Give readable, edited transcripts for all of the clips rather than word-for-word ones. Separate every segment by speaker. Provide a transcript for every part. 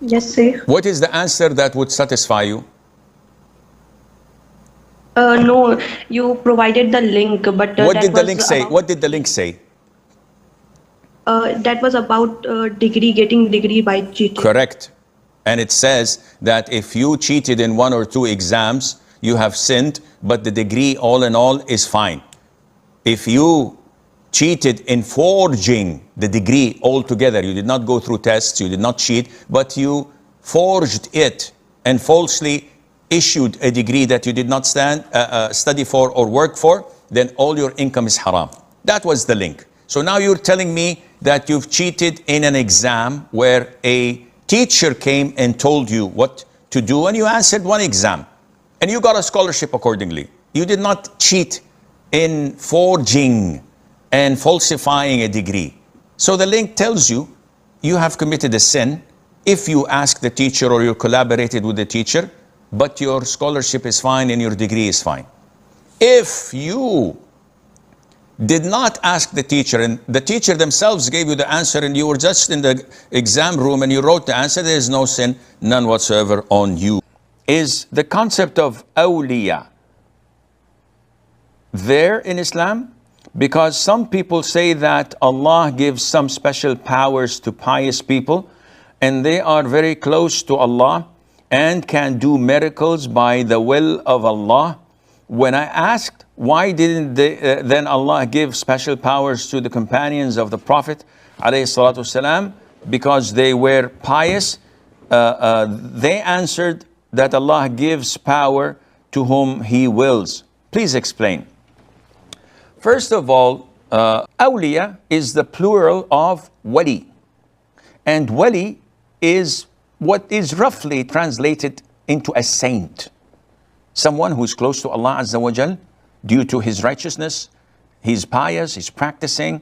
Speaker 1: Yes, Sheikh.
Speaker 2: What is the answer that would satisfy you?
Speaker 1: No, you provided the link, but
Speaker 2: What
Speaker 1: that
Speaker 2: did the
Speaker 1: was
Speaker 2: link say?
Speaker 1: about
Speaker 2: What did the link say?
Speaker 1: degree, getting degree by cheating.
Speaker 2: Correct. And it says that if you cheated in 1 or 2 exams, you have sinned, but the degree all in all is fine. If you cheated in forging the degree altogether, you did not go through tests, you did not cheat, but you forged it and falsely issued a degree that you did not study for or work for, then all your income is haram. That was the link. So now you're telling me that you've cheated in an exam where a teacher came and told you what to do, and you answered one exam, and you got a scholarship accordingly. You did not cheat in forging and falsifying a degree. So the link tells you you have committed a sin if you ask the teacher or you collaborated with the teacher, but your scholarship is fine and your degree is fine. If you did not ask the teacher and the teacher themselves gave you the answer and you were just in the exam room and you wrote the answer, there is no sin, none whatsoever on you. Is the concept of awliya there in Islam? Because some people say that Allah gives some special powers to pious people and they are very close to Allah and can do miracles by the will of Allah. When I asked why didn't then Allah give special powers to the companions of the Prophet ﷺ, because they were pious, they answered that Allah gives power to whom He wills. Please explain. First of all, awliya is the plural of wali. And wali is what is roughly translated into a saint. Someone who is close to Allah Azza wa Jal due to his righteousness, he's pious, he's practicing,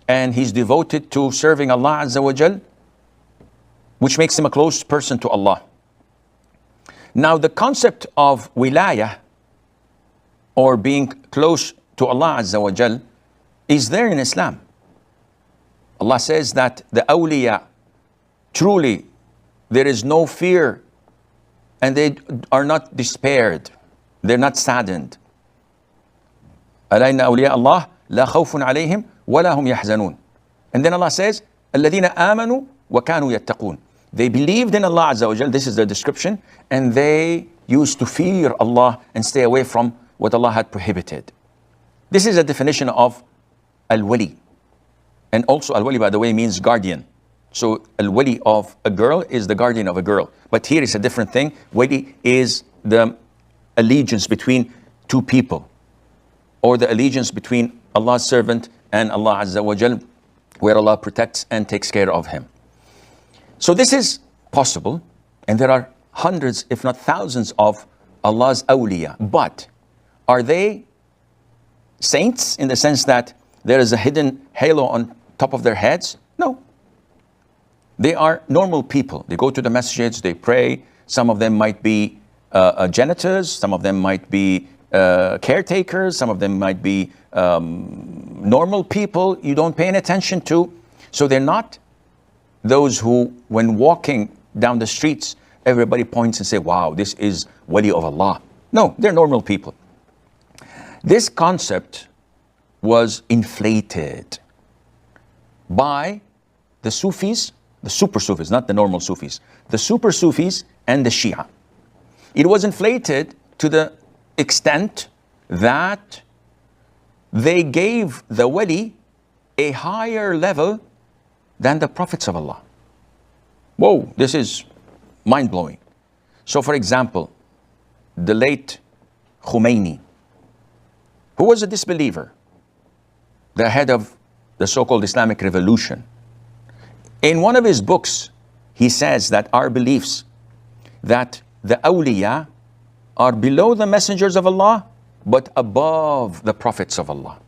Speaker 2: and he's devoted to serving Allah Azza wa Jal, which makes him a close person to Allah. Now the concept of wilayah, or being close to Allah Azza wa Jal, is there in Islam. Allah says that the awliya, truly there is no fear and they are not despaired, they're not saddened. أَلَا إِنَّ أَوْلِيَاءَ اللَّهِ لَا خَوْفٌ عَلَيْهِمْ وَلَا هُمْ يَحْزَنُونَ. And then Allah says, الَّذِينَ آمَنُوا وَكَانُوا يَتَّقُونَ. They believed in Allah Azza wa Jal, this is the description, and they used to fear Allah and stay away from what Allah had prohibited. This is a definition of al-wali. And also al-wali, by the way, means guardian. So al-wali of a girl is the guardian of a girl. But here is a different thing. Wali is the allegiance between two people, or the allegiance between Allah's servant and Allah Azza wa Jal, where Allah protects and takes care of him. So this is possible, and there are hundreds, if not thousands, of Allah's awliya. But are they saints in the sense that there is a hidden halo on top of their heads? No. They are normal people. They go to the masjids, they pray. Some of them might be janitors, some of them might be caretakers, some of them might be normal people you don't pay any attention to. So they're not those who, when walking down the streets, everybody points and say, wow, this is wali of Allah. No, they're normal people. This concept was inflated by the Sufis, the super Sufis, not the normal Sufis, the super Sufis and the Shia. It was inflated to the extent that they gave the wali a higher level than the prophets of Allah. Whoa, this is mind-blowing. So for example, the late Khomeini, who was a disbeliever, the head of the so-called Islamic revolution. In one of his books, he says that our beliefs that the awliya are below the messengers of Allah, but above the prophets of Allah.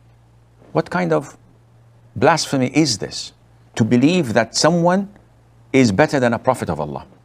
Speaker 2: What kind of blasphemy is this? To believe that someone is better than a prophet of Allah.